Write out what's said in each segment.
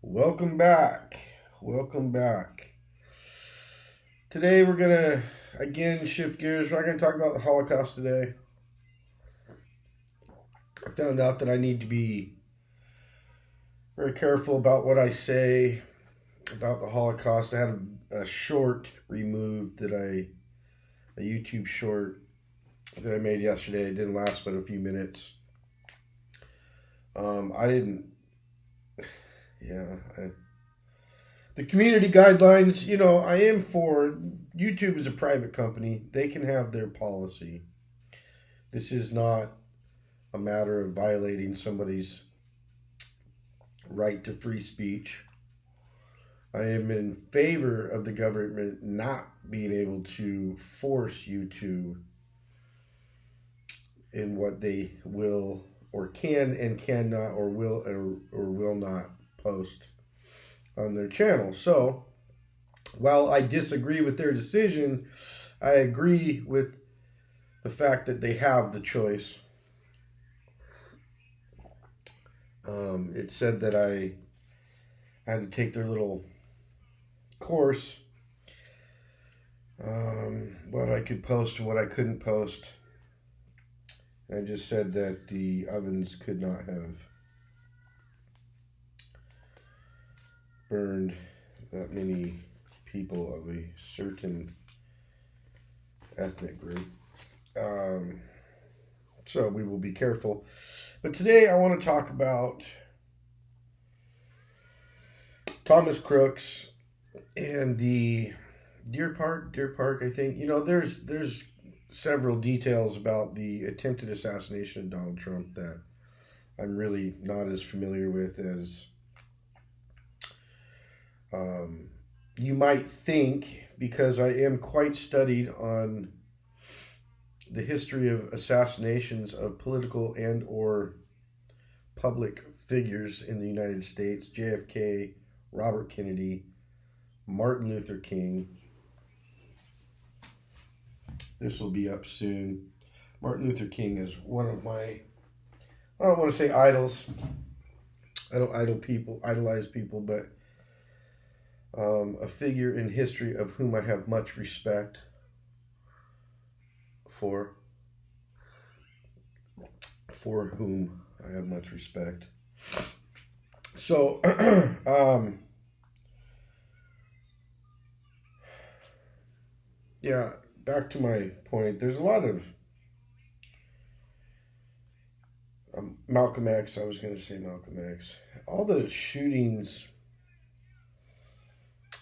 Welcome back. Welcome back. Today we're going to again shift gears. We're not going to talk about the Holocaust today. I found out that I need to be very careful about what I say about the Holocaust. I had a short removed a YouTube short that I made yesterday. It didn't last but a few minutes. I didn't, yeah, the community guidelines, I am for. YouTube is a private company. They can have their policy. This is not a matter of violating somebody's right to free speech. I am in favor of the government not being able to force YouTube in what they will or can and cannot or will not post on their channel. So, while I disagree with their decision, I agree with the fact that they have the choice. It said that I had to take their little course, what I could post and what I couldn't post. I just said that the ovens could not have burned that many people of a certain ethnic group. So we will be careful. But today I want to talk about Thomas Crooks and the Deer Park, I think. There's several details about the attempted assassination of Donald Trump that I'm really not as familiar with as you might think, because I am quite studied on the history of assassinations of political and or public figures in the United States. JFK, Robert Kennedy, Martin Luther King. This will be up soon. Martin Luther King is one of my, I don't want to say idols. I don't idolize people, but a figure in history of whom I have much respect for whom I have much respect. So, yeah, back to my point. There's a lot of Malcolm X. I was going to say Malcolm X. All the shootings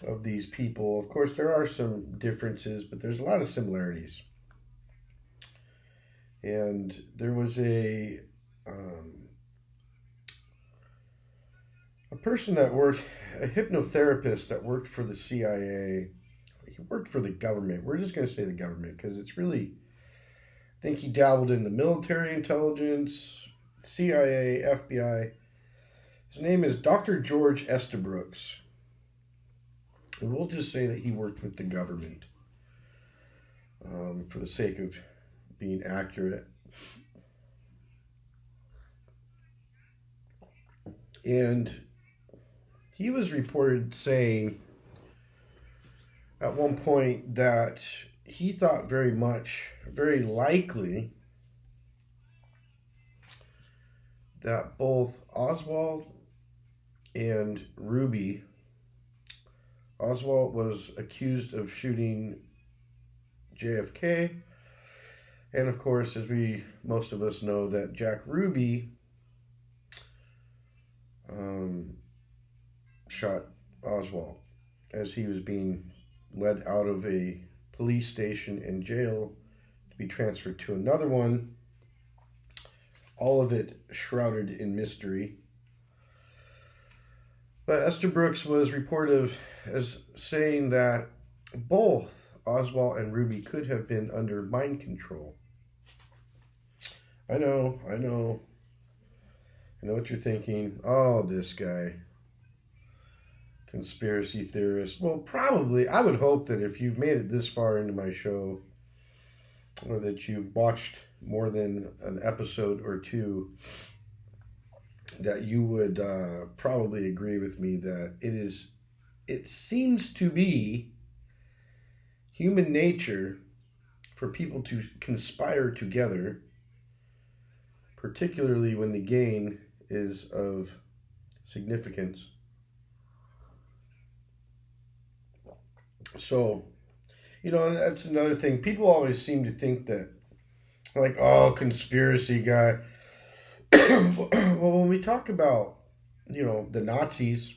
of these people, of course, there are some differences, but there's a lot of similarities. And there was a person that worked, a hypnotherapist that worked for the CIA. He worked for the government. We're just going to say the government because it's really, I think he dabbled in the military intelligence, CIA, FBI. His name is Dr. George Estabrooks. And we'll just say that he worked with the government for the sake of being accurate. And he was reported saying at one point that he thought very likely, that both Oswald and Ruby, Oswald was accused of shooting JFK, and of course, as most of us know, that Jack Ruby shot Oswald as he was being led out of a police station and jail to be transferred to another one. All of it shrouded in mystery. But Estabrooks was reported as saying that both Oswald and Ruby could have been under mind control. I know what you're thinking. Oh, this guy. Conspiracy theorist. Well, probably, I would hope that if you've made it this far into my show, or that you've watched more than an episode or two, that you would probably agree with me that it seems to be human nature for people to conspire together, particularly when the gain is of significance. So, that's another thing. People always seem to think that, like, oh, conspiracy guy. Well, when we talk about, the Nazis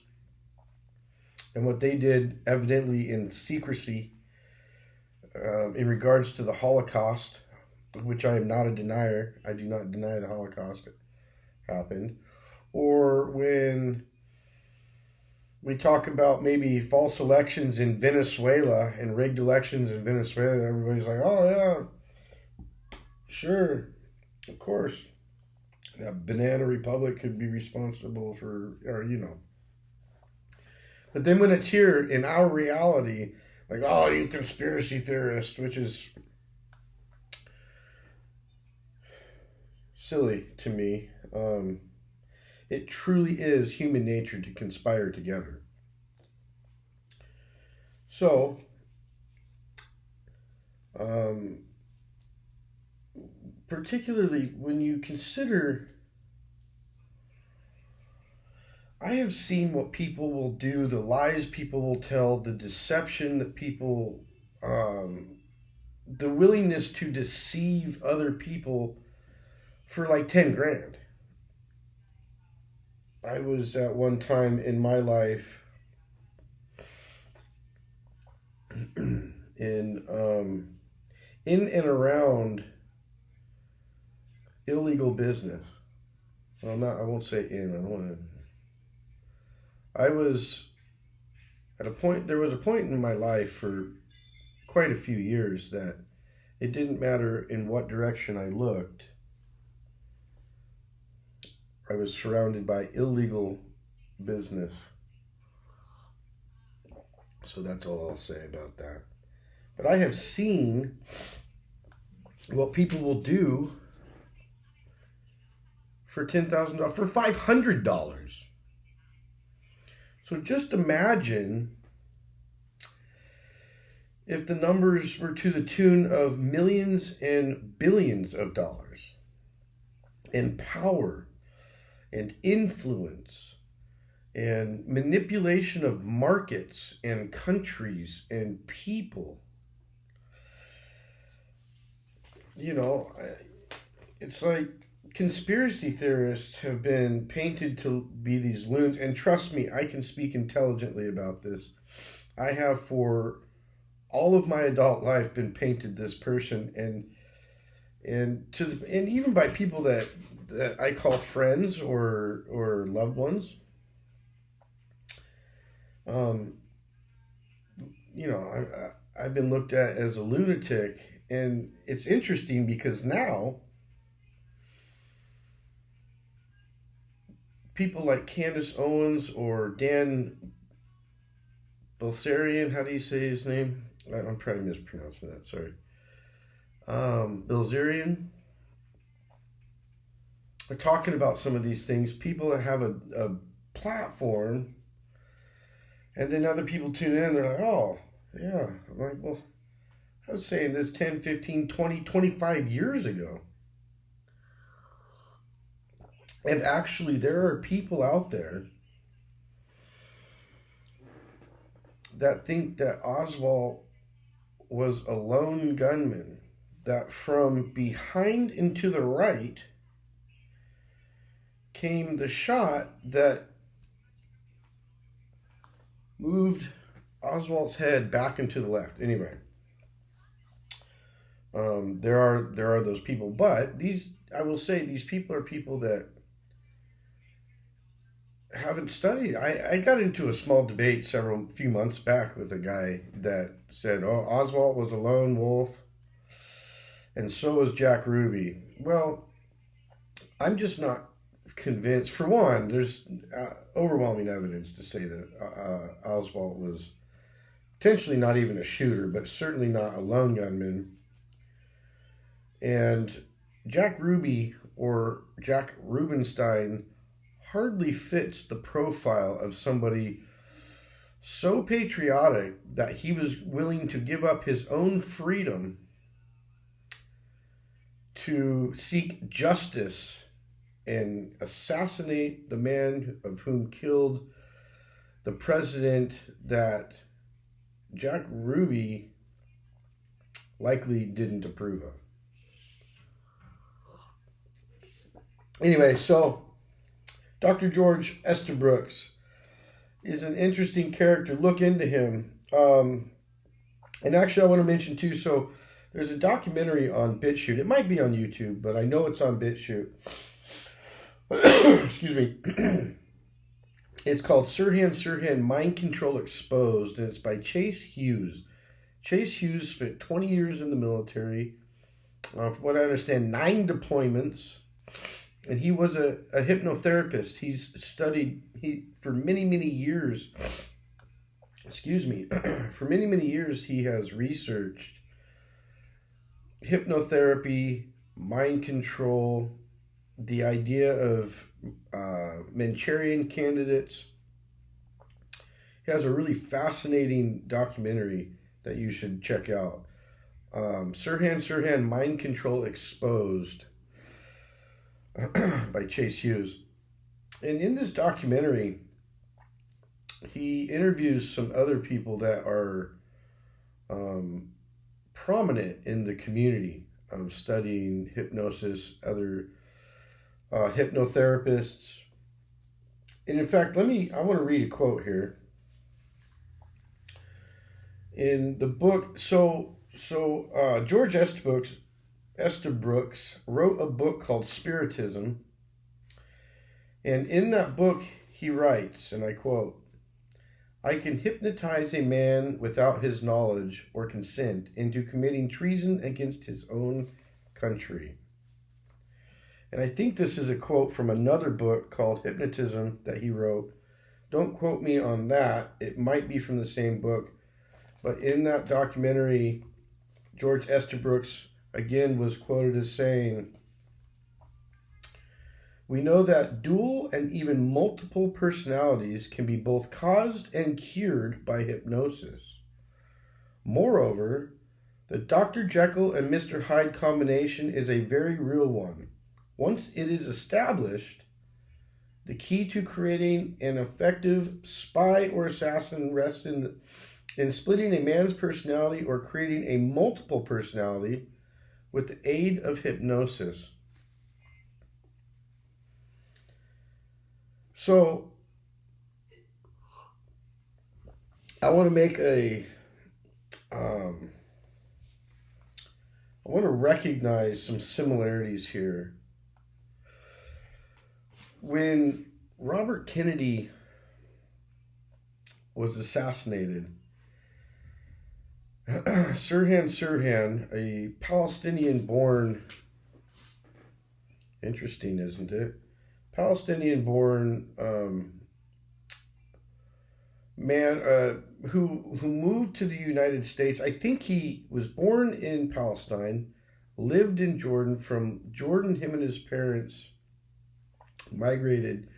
and what they did evidently in secrecy in regards to the Holocaust, which I am not a denier. I do not deny the Holocaust happened. Or when we talk about maybe false elections in Venezuela and rigged elections in Venezuela, everybody's like, oh, yeah, sure, of course. That banana republic could be responsible for, But then when it's here in our reality, like, oh, you conspiracy theorist, which is silly to me. It truly is human nature to conspire together. So, particularly when you consider, I have seen what people will do, the lies people will tell, the deception that people, the willingness to deceive other people for like 10 grand. I was at one time in my life in and around illegal business. Well, not. I won't say in. I don't want to. I was at a point. There was a point in my life for quite a few years that it didn't matter in what direction I looked. I was surrounded by illegal business. So that's all I'll say about that. But I have seen what people will do for $10,000, for $500. So just imagine if the numbers were to the tune of millions and billions of dollars, and power and influence and manipulation of markets and countries and people. It's like conspiracy theorists have been painted to be these loons, and trust me, I can speak intelligently about this. I have for all of my adult life been painted this person, and even by people that I call friends or loved ones. I've been looked at as a lunatic, and it's interesting because now people like Candace Owens or Dan Bilzerian, how do you say his name? I'm probably mispronouncing that, sorry. Bilzerian are talking about some of these things. People that have a platform, and then other people tune in, they're like, oh, yeah. I'm like, well, I was saying this 10, 15, 20, 25 years ago. And actually, there are people out there that think that Oswald was a lone gunman, that from behind and to the right came the shot that moved Oswald's head back and to the left. Anyway, there are those people, but I will say these people are people that haven't studied. I got into a small debate few months back with a guy that said, oh, Oswald was a lone wolf, and so was Jack Ruby. Well, I'm just not convinced. For one, there's overwhelming evidence to say that Oswald was potentially not even a shooter, but certainly not a lone gunman. And Jack Ruby or Jack Rubenstein hardly fits the profile of somebody so patriotic that he was willing to give up his own freedom to seek justice and assassinate the man of whom killed the president that Jack Ruby likely didn't approve of. Anyway, so Dr. George Estabrooks is an interesting character. Look into him. And actually, I want to mention too, so there's a documentary on BitChute. It might be on YouTube, but I know it's on BitChute. Excuse me. It's called Sirhan Sirhan, Mind Control Exposed, and it's by Chase Hughes. Chase Hughes spent 20 years in the military. From what I understand, 9 deployments. And he was a hypnotherapist. He's studied for many, many years. Excuse me. For many, many years, he has researched hypnotherapy, mind control, the idea of Manchurian candidates. He has a really fascinating documentary that you should check out. Sirhan Sirhan, Mind Control Exposed by Chase Hughes. And in this documentary, he interviews some other people that are prominent in the community of studying hypnosis, other hypnotherapists. And in fact, I want to read a quote here. In the book, George Estabrooks wrote a book called Spiritism. And in that book, he writes, and I quote, "I can hypnotize a man without his knowledge or consent into committing treason against his own country." And I think this is a quote from another book called Hypnotism that he wrote. Don't quote me on that. It might be from the same book. But in that documentary, George Estabrooks, again, was quoted as saying, "We know that dual and even multiple personalities can be both caused and cured by hypnosis. Moreover, the Dr. Jekyll and Mr. Hyde combination is a very real one. Once it is established, the key to creating an effective spy or assassin rests in splitting a man's personality or creating a multiple personality with the aid of hypnosis." So, I want to make I want to recognize some similarities here. When Robert Kennedy was assassinated, Sirhan Sirhan, a Palestinian-born, interesting, isn't it? Palestinian-born man who moved to the United States. I think he was born in Palestine, lived in Jordan. From Jordan, him and his parents immigrated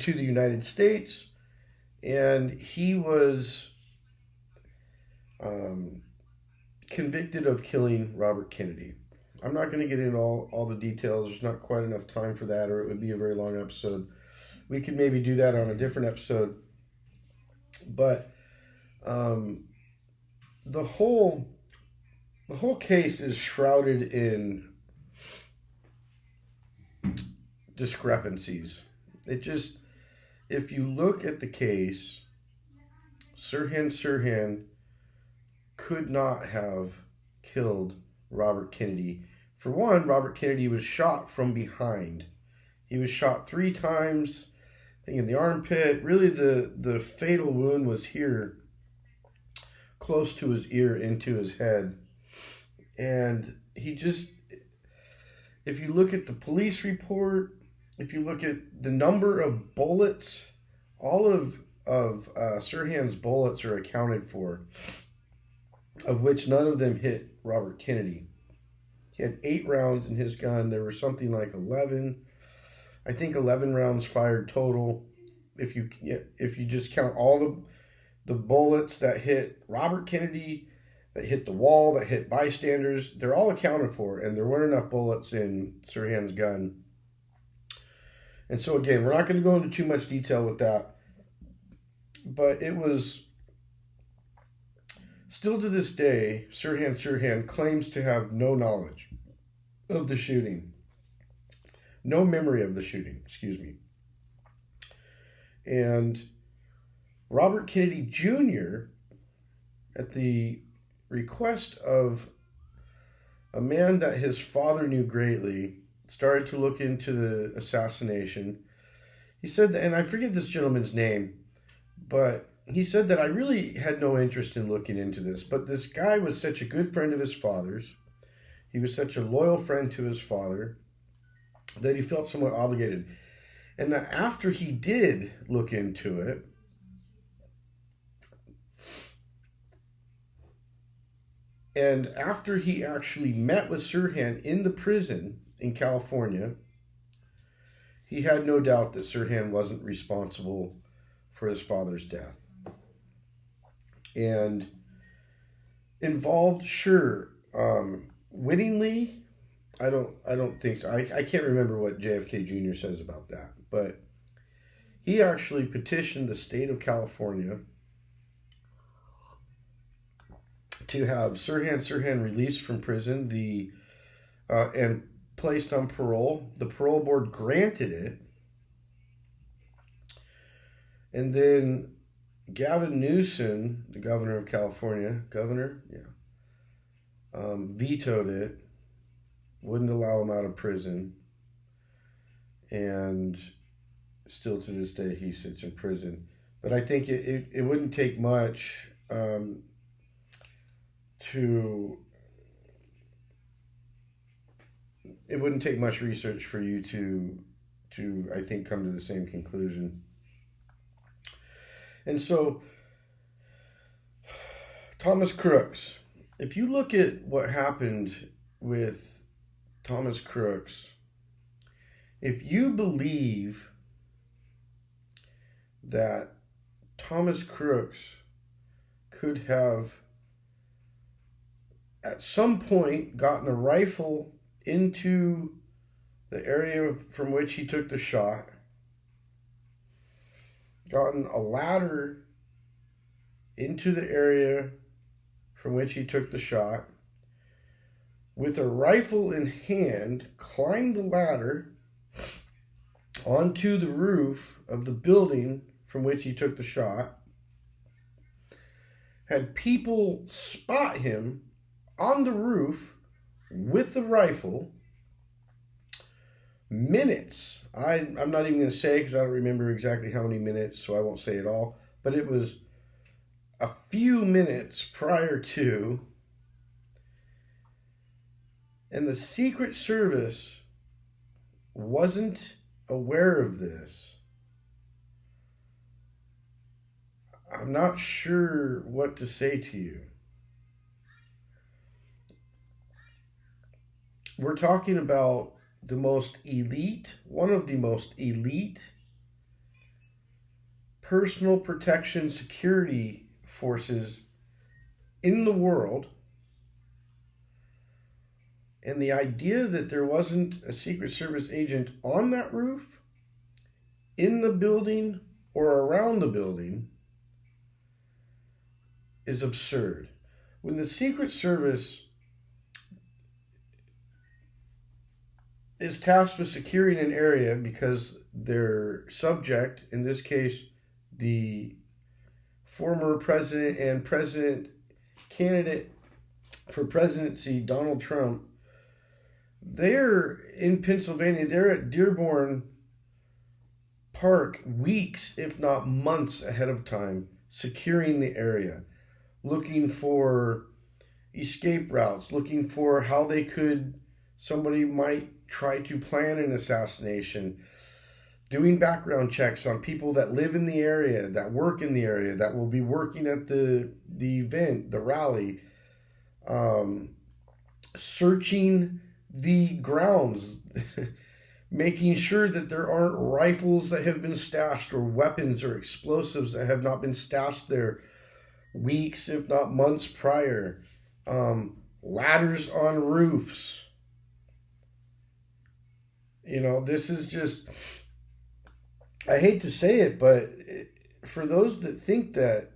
to the United States, and he was convicted of killing Robert Kennedy. I'm not going to get into all the details. There's not quite enough time for that, or it would be a very long episode. We could maybe do that on a different episode. But the whole case is shrouded in discrepancies. If you look at the case, Sirhan Sirhan could not have killed Robert Kennedy. For one, Robert Kennedy was shot from behind. He was shot 3 times, I think in the armpit. Really, the fatal wound was here, close to his ear, into his head. And if you look at the police report, if you look at the number of bullets, all of Sirhan's bullets are accounted for, of which none of them hit Robert Kennedy. He had 8 rounds in his gun. There were something like 11 I think 11 rounds fired total. If you just count all the bullets that hit Robert Kennedy, that hit the wall, that hit bystanders, they're all accounted for, and there weren't enough bullets in Sirhan's gun. And so again, we're not going to go into too much detail with that, but it was still to this day, Sirhan Sirhan claims to have no knowledge of the shooting, no memory of the shooting, excuse me. And Robert Kennedy Jr., at the request of a man that his father knew greatly, started to look into the assassination. He said that, and I forget this gentleman's name, but he said that I really had no interest in looking into this, but this guy was such a good friend of his father's. He was such a loyal friend to his father that he felt somewhat obligated. And that after he did look into it, and after he actually met with Sirhan in the prison in California, he had no doubt that Sirhan wasn't responsible for his father's death. And involved, sure, wittingly, I don't think so. I can't remember what JFK Jr. says about that, but he actually petitioned the state of California to have Sirhan Sirhan released from prison and placed on parole. The parole board granted it. And then Gavin Newsom, the governor of California, vetoed it, wouldn't allow him out of prison. And still to this day, he sits in prison. But I think it wouldn't take much it wouldn't take much research for you to I think come to the same conclusion. And so Thomas Crooks, if you look at what happened with Thomas Crooks, if you believe that Thomas Crooks could have at some point gotten a rifle into the area from which he took the shot, gotten a ladder into the area from which he took the shot, with a rifle in hand, climbed the ladder onto the roof of the building from which he took the shot, had people spot him on the roof with the rifle, minutes. I'm not even going to say because I don't remember exactly how many minutes, so I won't say it all, but it was a few minutes prior to, and the Secret Service wasn't aware of this. I'm not sure what to say to you. We're talking about the most elite, one of the most elite personal protection security forces in the world. And the idea that there wasn't a Secret Service agent on that roof, in the building, or around the building is absurd. When the Secret Service is tasked with securing an area because their subject, in this case, the former president and president candidate for presidency, Donald Trump, they're in Pennsylvania, they're at Dearborn Park weeks, if not months ahead of time, securing the area, looking for escape routes, looking for how somebody might try to plan an assassination, doing background checks on people that live in the area, that work in the area, that will be working at the event, the rally, searching the grounds. making sure that there aren't rifles that have been stashed or weapons or explosives that have not been stashed there weeks, if not months prior. Ladders on roofs. You know, this is just, I hate to say it, but for those that think that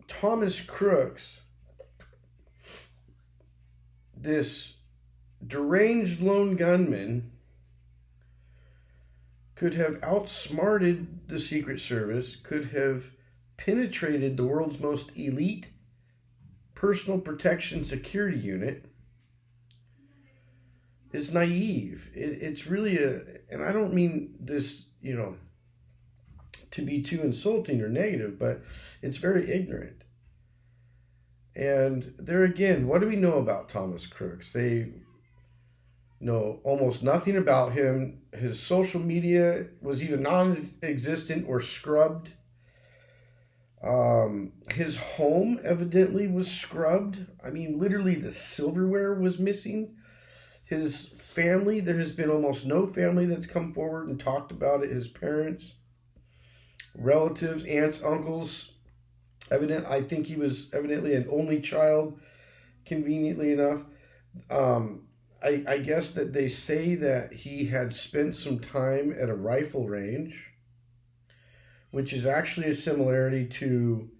Thomas Crooks, this deranged lone gunman, could have outsmarted the Secret Service, could have penetrated the world's most elite personal protection security unit, is naive. It's really and I don't mean this, you know, to be too insulting or negative, but it's very ignorant. And there again, what do we know about Thomas Crooks? They know almost nothing about him. His social media was either non-existent or scrubbed. His home evidently was scrubbed. I mean, literally the silverware was missing. His family, there has been almost no family that's come forward and talked about it. His parents, relatives, aunts, uncles. I think he was evidently an only child, conveniently enough. I guess that they say that he had spent some time at a rifle range, which is actually a similarity to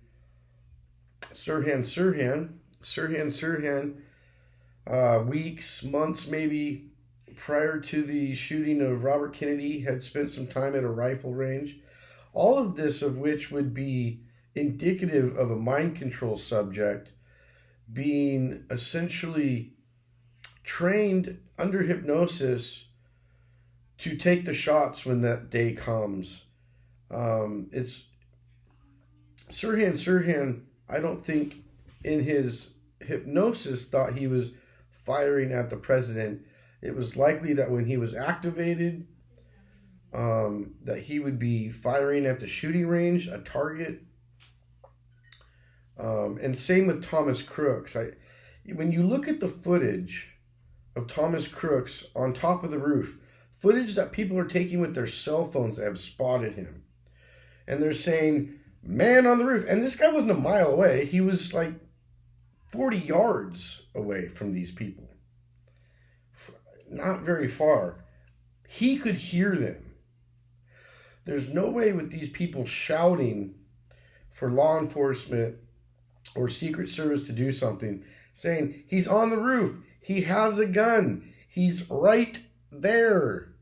Sirhan Sirhan. Sirhan Sirhan, weeks, months maybe prior to the shooting of Robert Kennedy, had spent some time at a rifle range. All of this of which would be indicative of a mind control subject being essentially trained under hypnosis to take the shots when that day comes. It's Sirhan Sirhan, I don't think in his hypnosis thought he was firing at the president. It was likely that when he was activated, that he would be firing at the shooting range, a target. And same with Thomas Crooks. When you look at the footage of Thomas Crooks on top of the roof, footage that people are taking with their cell phones that have spotted him, and they're saying, man on the roof. And this guy wasn't a mile away. He was like 40 yards away from these people. Not very far. He could hear them. There's no way with these people shouting for law enforcement or Secret Service to do something, saying, he's on the roof. He has a gun. He's right there.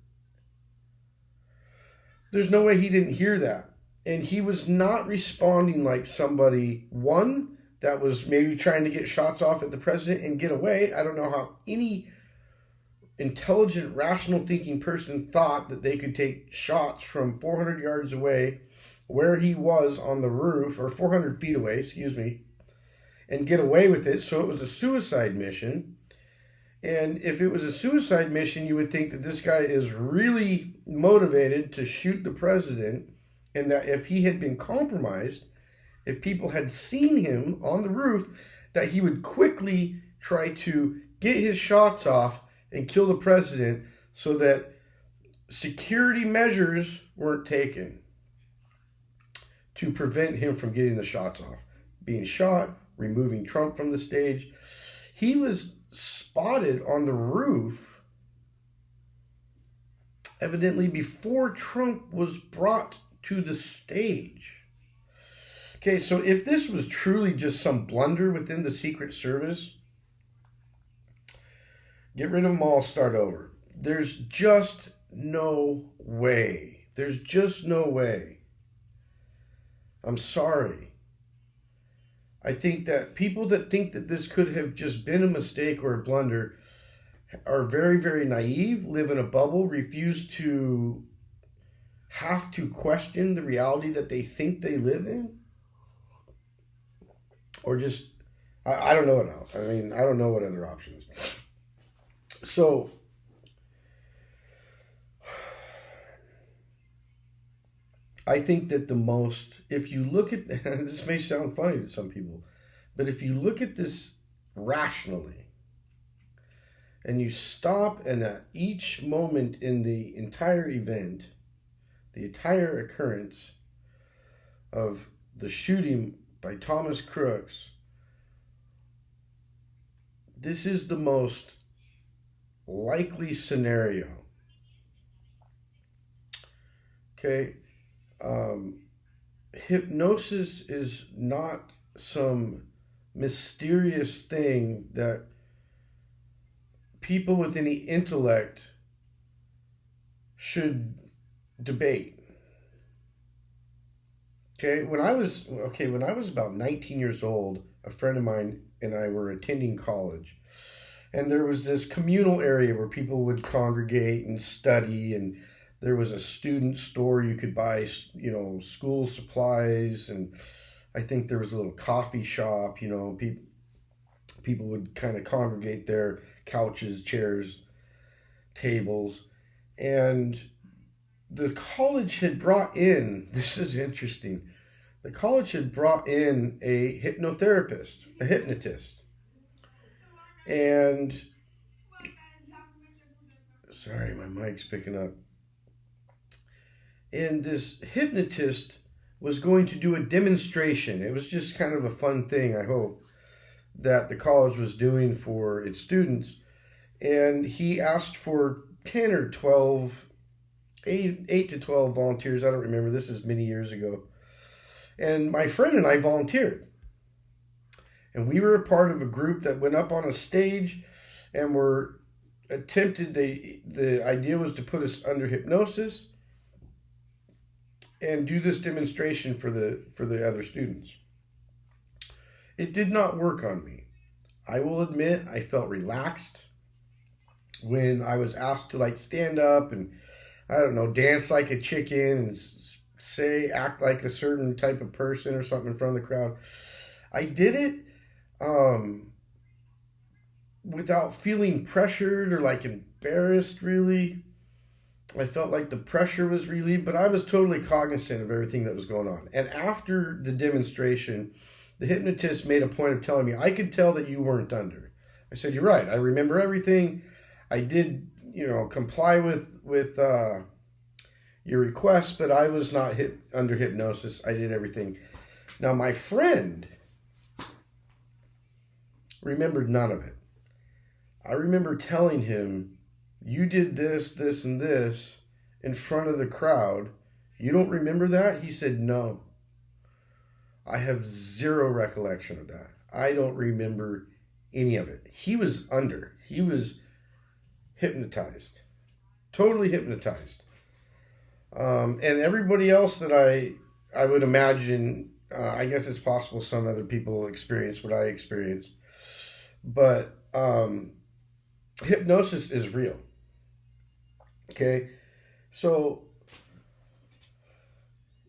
There's no way he didn't hear that. And he was not responding like somebody, one, that was maybe trying to get shots off at the president and get away. I don't know how any intelligent, rational thinking person thought that they could take shots from 400 yards away where he was on the roof, or 400 feet away, and get away with it. So it was a suicide mission. And if it was a suicide mission, you would think that this guy is really motivated to shoot the president, and that if he had been compromised, if people had seen him on the roof, that he would quickly try to get his shots off and kill the president so that security measures weren't taken to prevent him from getting the shots off. Being shot, removing Trump from the stage. He was spotted on the roof evidently before Trump was brought to the stage. Okay, so if this was truly just some blunder within the Secret Service, get rid of them all, start over. There's just no way. There's just no way. I'm sorry. I think that people that think that this could have just been a mistake or a blunder are very, very naive, live in a bubble, refuse to have to question the reality that they think they live in. Or just, I don't know what else. I mean, I don't know what other options. So, I think that the most, if you look at, this may sound funny to some people, but if you look at this rationally, and you stop, and at each moment in the entire event, the entire occurrence of the shooting by Thomas Crooks, this is the most likely scenario. Okay? Hypnosis is not some mysterious thing that people with any intellect should debate. When I was about 19 years old, a friend of mine and I were attending college, and there was this communal area where people would congregate and study, and there was a student store you could buy, school supplies, and I think there was a little coffee shop. People would kind of congregate there, couches, chairs, tables, and the college had brought in, this is interesting, the college had brought in a hypnotist, and sorry, my mic's picking up. And this hypnotist was going to do a demonstration. It was just kind of a fun thing, I hope, that the college was doing for its students. And he asked for 10 or 12, 8 to 12 volunteers. I don't remember. This is many years ago. And my friend and I volunteered. And we were a part of a group that went up on a stage and the idea was to put us under hypnosis and do this demonstration for the other students. It did not work on me. I will admit I felt relaxed when I was asked to stand up and, I don't know, dance like a chicken and act like a certain type of person or something in front of the crowd. I did it without feeling pressured or embarrassed, really. I felt like the pressure was relieved, but I was totally cognizant of everything that was going on. And after the demonstration, the hypnotist made a point of telling me, I could tell that you weren't under. I said, you're right. I remember everything. I did, comply with your request, but I was not under hypnosis. I did everything. Now, my friend remembered none of it. I remember telling him, you did this, this, and this in front of the crowd. You don't remember that? He said, no. I have zero recollection of that. I don't remember any of it. He was under. He was hypnotized. Totally hypnotized. And everybody else that I would imagine, I guess it's possible some other people experience what I experienced. But hypnosis is real. Okay? So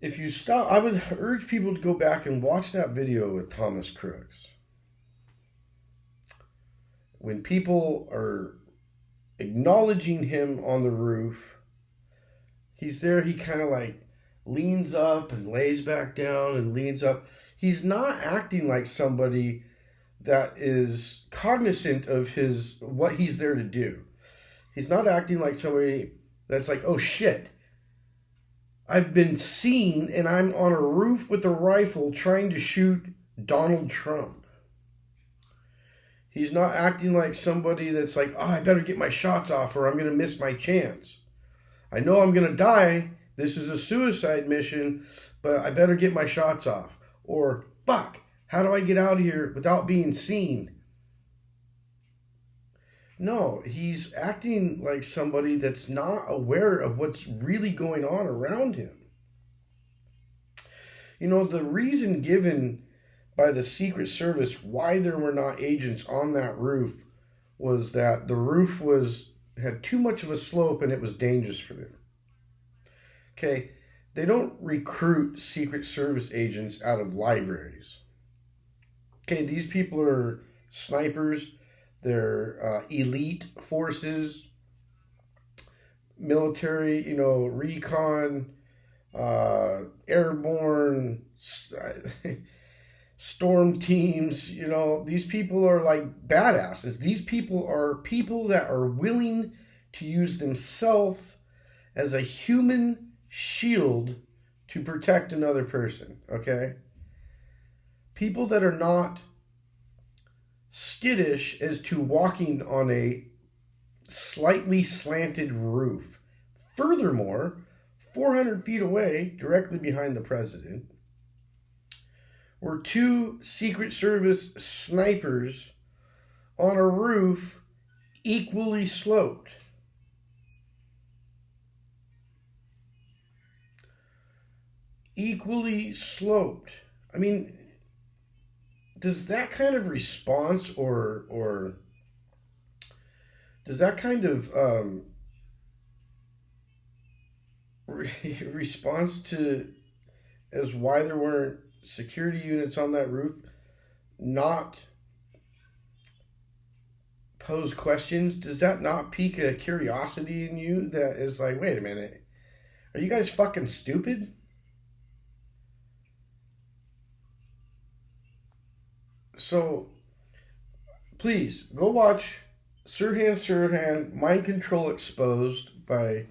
if you stop, I would urge people to go back and watch that video with Thomas Crooks. When people are acknowledging him on the roof, he's there, he kind of leans up and lays back down and leans up. He's not acting like somebody that is cognizant of what he's there to do. He's not acting like somebody that's like, oh shit, I've been seen and I'm on a roof with a rifle trying to shoot Donald Trump. He's not acting like somebody that's like, oh, I better get my shots off or I'm going to miss my chance. I know I'm going to die. This is a suicide mission, but I better get my shots off. Or, fuck, how do I get out of here without being seen? No, he's acting like somebody that's not aware of what's really going on around him. The reason given by the Secret Service why there were not agents on that roof was that the roof had too much of a slope and it was dangerous for them. Okay, they don't recruit Secret Service agents out of libraries. Okay, these people are snipers. They're elite forces, military, recon, airborne. storm teams. You know, these people are like badasses. These people that are willing to use themselves as a human shield to protect another person, okay? People that are not skittish as to walking on a slightly slanted roof. Furthermore, 400 feet away, directly behind the president, were two Secret Service snipers on a roof equally sloped. Equally sloped. I mean, does that kind of response or does that kind of response to as why there weren't security units on that roof not pose questions? Does that not pique a curiosity in you that is like, wait a minute, are you guys fucking stupid? So please go watch Sirhan Sirhan Mind Control Exposed by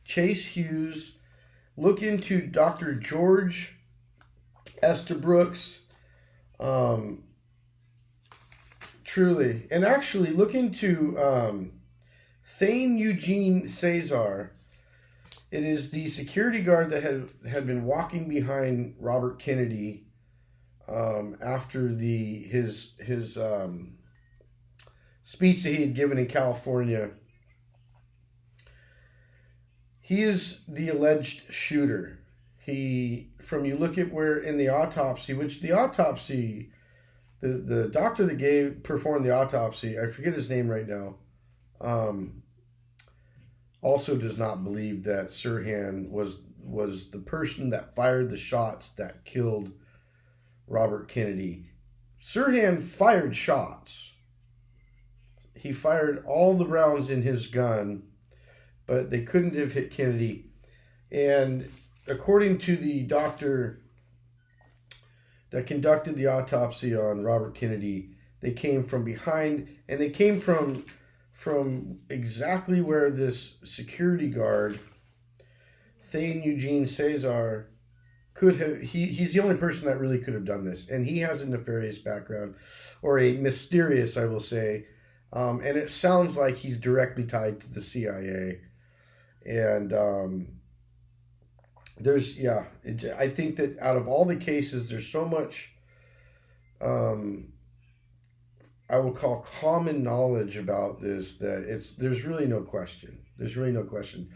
Chase Hughes. Look into Dr. George Estabrooks. Truly. And actually look into Thane Eugene Cesar. It is the security guard that had been walking behind Robert Kennedy after his speech that he had given in California. He is the alleged shooter. You look at where in the autopsy, which the autopsy, the doctor that performed the autopsy, I forget his name right now, also does not believe that Sirhan was the person that fired the shots that killed Robert Kennedy. Sirhan fired shots. He fired all the rounds in his gun, but they couldn't have hit Kennedy. And according to the doctor that conducted the autopsy on Robert Kennedy, they came from behind, and they came from exactly where this security guard, Thane Eugene Cesar, could have. He's the only person that really could have done this, and he has a nefarious background, or a mysterious, I will say, and it sounds like he's directly tied to the CIA. And I think that out of all the cases, there's so much, I will call common knowledge about this that there's really no question. There's really no question.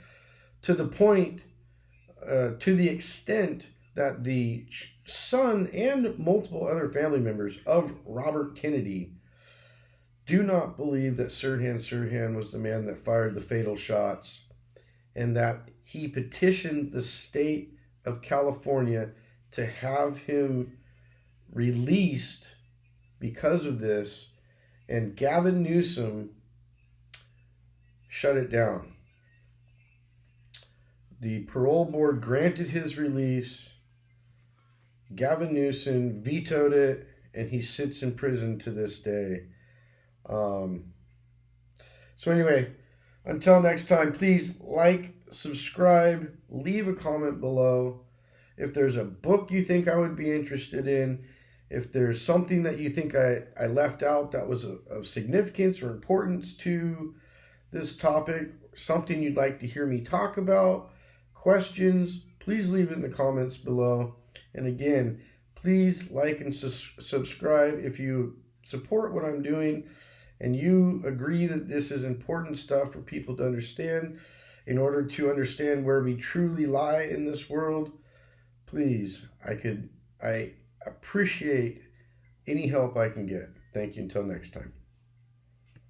To the point, to the extent that the son and multiple other family members of Robert Kennedy do not believe that Sirhan Sirhan was the man that fired the fatal shots, and that he petitioned the state of California to have him released because of this, and Gavin Newsom shut it down. The parole board granted his release. Gavin Newsom vetoed it, and he sits in prison to this day. So anyway, until next time, please like, subscribe, leave a comment below. If there's a book you think I would be interested in, if there's something that you think I left out that was of significance or importance to this topic, something you'd like to hear me talk about, questions, please leave it in the comments below. And again, please like and subscribe if you support what I'm doing and you agree that this is important stuff for people to understand in order to understand where we truly lie in this world. Please, I appreciate any help I can get. Thank you until next time.